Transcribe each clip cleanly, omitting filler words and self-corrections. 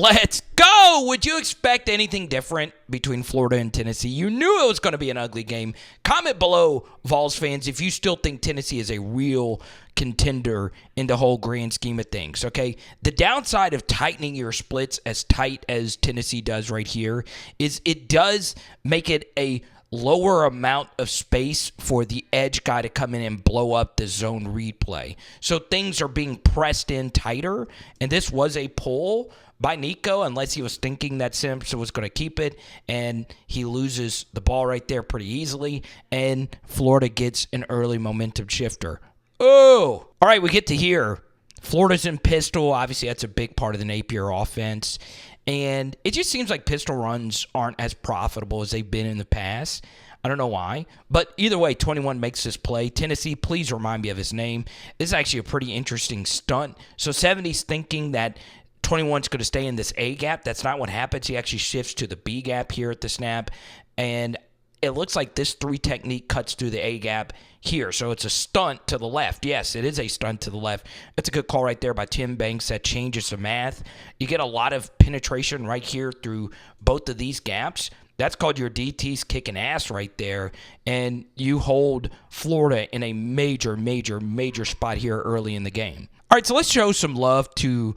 Let's go! Would you expect anything different between Florida and Tennessee? You knew it was going to be an ugly game. Comment below, Vols fans, if you still think Tennessee is a real contender in the whole grand scheme of things, okay? The downside of tightening your splits as tight as Tennessee does right here is it does make it a lower amount of space for the edge guy to come in and blow up the zone read play. So things are being pressed in tighter, and this was a pull by NICO, unless he was thinking that SAMPSON was going to keep it, and he loses the ball right there pretty easily, and Florida gets an early momentum shifter. Oh! All right, we get to here. Florida's in pistol. Obviously, that's a big part of the Napier offense, and it just seems like pistol runs aren't as profitable as they've been in the past. I don't know why, but either way, 21 makes this play. Tennessee, please remind me of his name. This is actually a pretty interesting stunt. So 70's thinking that 21's going to stay in this A gap. That's not what happens. He actually shifts to the B gap here at the snap, and it looks like this 3 technique cuts through the A gap here. So it's a stunt to the left. Yes, it is a stunt to the left. That's a good call right there by Tim Banks. That changes the math. You get a lot of penetration right here through both of these gaps. That's called your DT's kicking ass right there. And you hold Florida in a major, major, major spot here early in the game. All right, so let's show some love to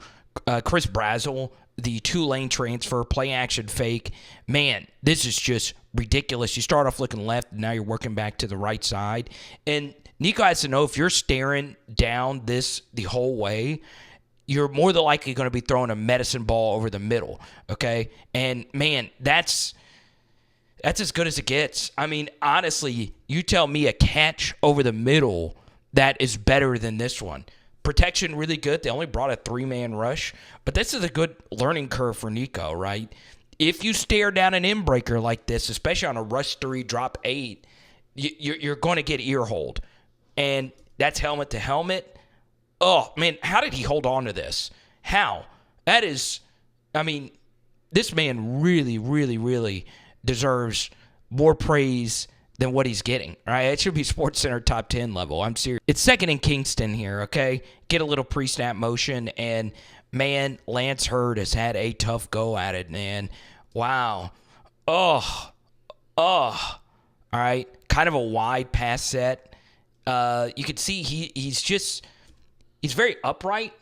Chris Brazzell, the 2-lane transfer, play action fake. Man, this is just ridiculous. You start off looking left, and now you're working back to the right side. And NICO has to know if you're staring down this the whole way, you're more than likely going to be throwing a medicine ball over the middle, okay? And, man, that's as good as it gets. I mean, honestly, you tell me a catch over the middle that is better than this one. Protection really good. They only brought a 3-man rush. But this is a good learning curve for NICO, right? If you stare down an in-breaker like this, especially on a rush 3, drop 8, you're going to get ear hold. And that's helmet to helmet. Oh, man, how did he hold on to this? How? That is, I mean, this man really, really, really deserves more praise than what he's getting, right? It should be SportsCenter top 10 level. I'm serious. It's second in Kingston here, okay? Get a little pre-snap motion, and, man, Lance Hurd has had a tough go at it, man. Wow. Oh. All right. Kind of a wide pass set. You can see he's very upright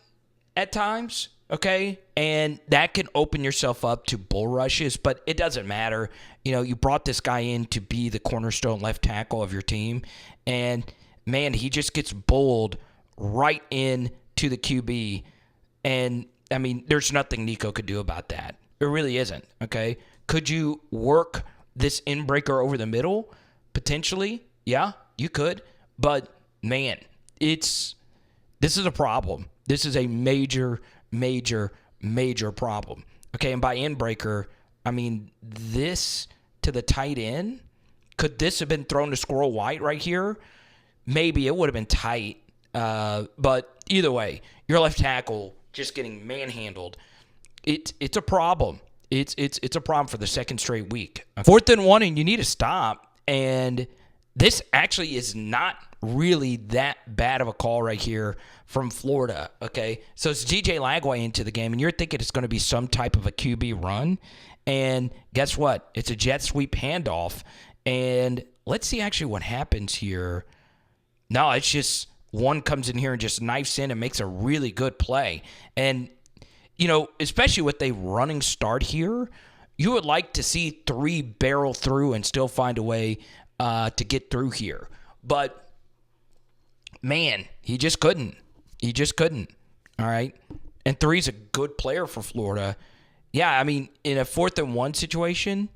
at times, okay? And that can open yourself up to bull rushes, but it doesn't matter. You know, you brought this guy in to be the cornerstone left tackle of your team, and, man, he just gets bulled right into the QB. And, I mean, there's nothing NICO could do about that. There really isn't, okay? Could you work this in-breaker over the middle? Potentially, yeah, you could. But, man, this is a problem. This is a major, major, major problem. Okay, and by in-breaker, I mean this to the tight end. Could this have been thrown to Squirrel White right here? Maybe it would have been tight. But either way, your left tackle just getting manhandled. It's a problem. It's a problem for the second straight week. 4th and 1, and you need to stop. And this actually is not really that bad of a call right here from Florida, okay? So it's DJ Lagway into the game, and you're thinking it's going to be some type of a QB run. And guess what? It's a jet sweep handoff. And let's see actually what happens here. No, it's just one comes in here and just knifes in and makes a really good play. And, you know, especially with a running start here, you would like to see 3 barrel through and still find a way to get through here. But, man, he just couldn't. He just couldn't. All right? And 3's a good player for Florida. Yeah, I mean, in a 4th and 1 situation,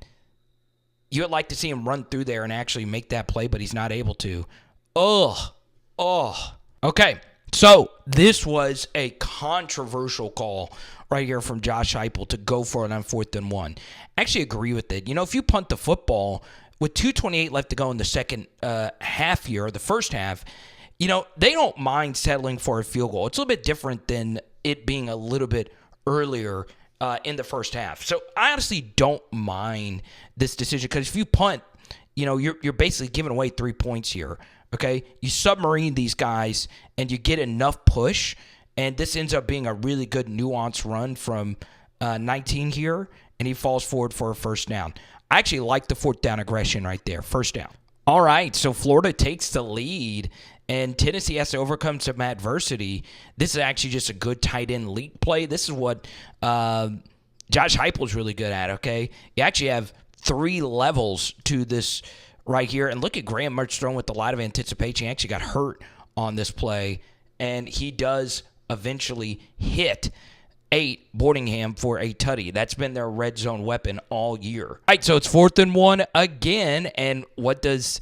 you would like to see him run through there and actually make that play, but he's not able to. Okay, so this was a controversial call right here from Josh Heupel to go for it on 4th and 1. I actually agree with it. You know, if you punt the football with 2:28 left to go in the second half here, or the first half, you know, they don't mind settling for a field goal. It's a little bit different than it being a little bit earlier in the first half. So I honestly don't mind this decision, because if you punt, you know, you're basically giving away 3 points here. Okay, you submarine these guys and you get enough push, and this ends up being a really good nuanced run from 19 here, and he falls forward for a first down. I actually like the fourth down aggression right there. First down. All right, so Florida takes the lead, and Tennessee has to overcome some adversity. This is actually just a good tight end leak play. This is what Josh Heupel's really good at, okay? You actually have 3 levels to this right here. And look at Graham Mertz throwing with a lot of anticipation. He actually got hurt on this play, and he does eventually hit Boardingham for a tutty. That's been their red zone weapon all year. All right, so it's 4th and 1 again, and what does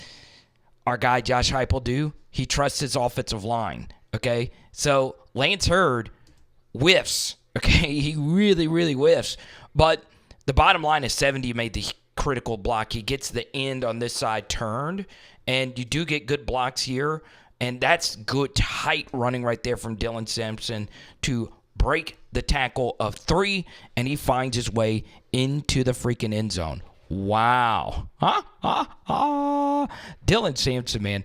our guy Josh Heupel do? He trusts his offensive line, okay? So Lance Hurd whiffs, okay? He really, really whiffs. But the bottom line is 70 made the critical block. He gets the end on this side turned, and you do get good blocks here, and that's good tight running right there from Dylan Sampson to break the tackle of 3, and he finds his way into the freaking end zone. Wow. Dylan Sampson, man.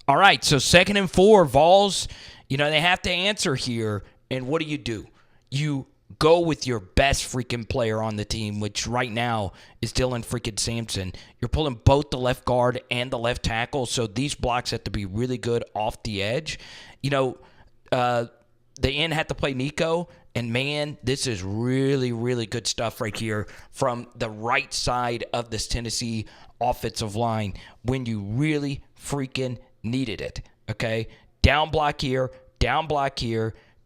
All right, so 2nd and 4, Vols, they have to answer here, and what do? You go with your best freaking player on the team, which right now is Dylan freaking Sampson. You're pulling both the left guard and the left tackle, so these blocks have to be really good off the edge. The end had to play NICO, and man, this is really, really good stuff right here from the right side of this Tennessee offensive line when you really freaking needed it, okay? Down block here,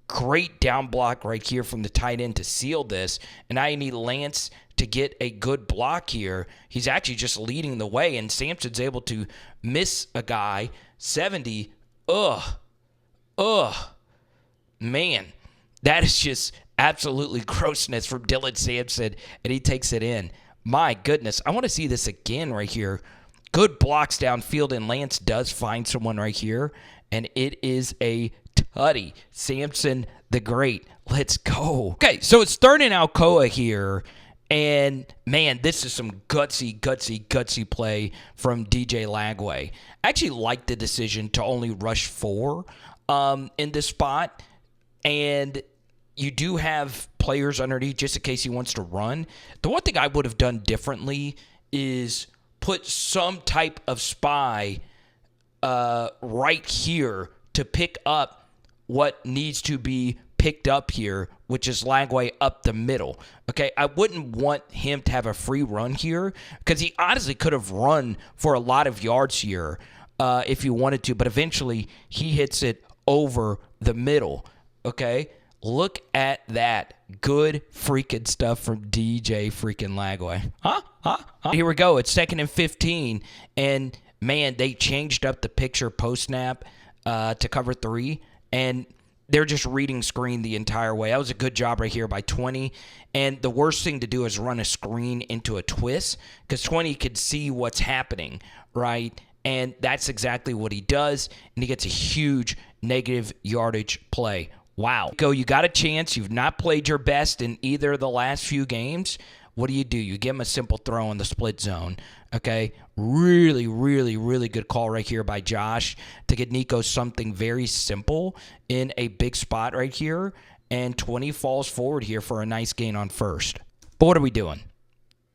great down block right here from the tight end to seal this, and now you need Lance to get a good block here. He's actually just leading the way, and Sampson's able to miss a guy. 70, man, that is just absolutely grossness from Dylan Sampson, and he takes it in. My goodness, I want to see this again right here. Good blocks downfield, and Lance does find someone right here, and it is a tutty. Sampson the Great. Let's go. Okay, so it's 3rd and Alcoa here, and man, this is some gutsy play from DJ Lagway. I actually like the decision to only rush 4 in this spot. And you do have players underneath just in case he wants to run. The one thing I would have done differently is put some type of spy right here to pick up what needs to be picked up here, which is Lagway up the middle. Okay, I wouldn't want him to have a free run here because he honestly could have run for a lot of yards here if he wanted to, but eventually he hits it over the middle. Okay, look at that. Good freaking stuff from DJ freaking Lagway. Here we go. It's 2nd and 15, and man, they changed up the picture post-snap to cover 3, and they're just reading screen the entire way. That was a good job right here by 20, and the worst thing to do is run a screen into a twist because 20 could see what's happening, right? And that's exactly what he does, and he gets a huge negative yardage play. Wow. You got a chance. You've not played your best in either of the last few games. What do? You give him a simple throw in the split zone. Okay? Really, really, really good call right here by Josh to get NICO something very simple in a big spot right here. And 20 falls forward here for a nice gain on 1st. But what are we doing?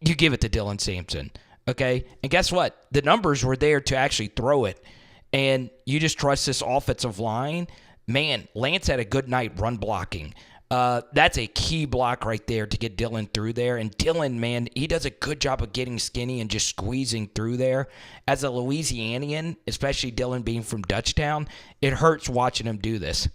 You give it to Dylan Sampson. Okay? And guess what? The numbers were there to actually throw it. And you just trust this offensive line. Man, Lance had a good night run blocking. That's a key block right there to get Dylan through there. And Dylan, man, he does a good job of getting skinny and just squeezing through there. As a Louisianian, especially Dylan being from Dutchtown, it hurts watching him do this.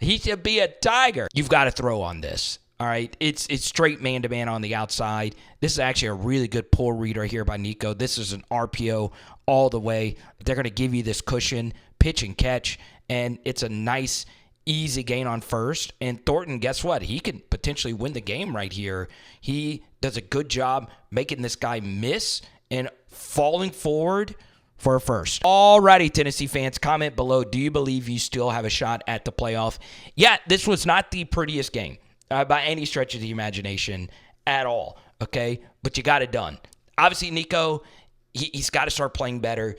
He should be a tiger. You've got to throw on this. All right, it's straight man-to-man on the outside. This is actually a really good pull read right here by NICO. This is an RPO all the way. They're going to give you this cushion, pitch and catch, and it's a nice, easy gain on 1st. And Thornton, guess what? He can potentially win the game right here. He does a good job making this guy miss and falling forward for a 1st. Alrighty, Tennessee fans, comment below. Do you believe you still have a shot at the playoff? Yeah, this was not the prettiest game. By any stretch of the imagination at all, okay? But you got it done. Obviously, NICO, he's got to start playing better.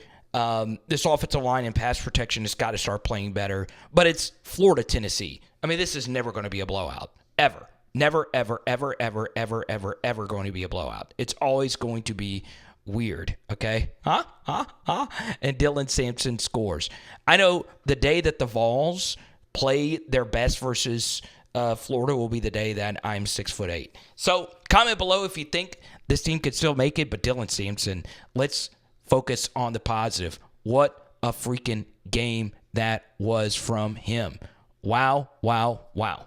This offensive line and pass protection has got to start playing better. But it's Florida, Tennessee, I mean, this is never going to be a blowout. Ever. Never, ever, ever, ever, ever, ever, ever going to be a blowout. It's always going to be weird, okay? And Dylan Sampson scores. I know the day that the Vols play their best versus Florida will be the day that I'm 6'8". So comment below if you think this team could still make it, but Dylan Sampson, let's focus on the positive. What a freaking game that was from him. Wow, wow, wow.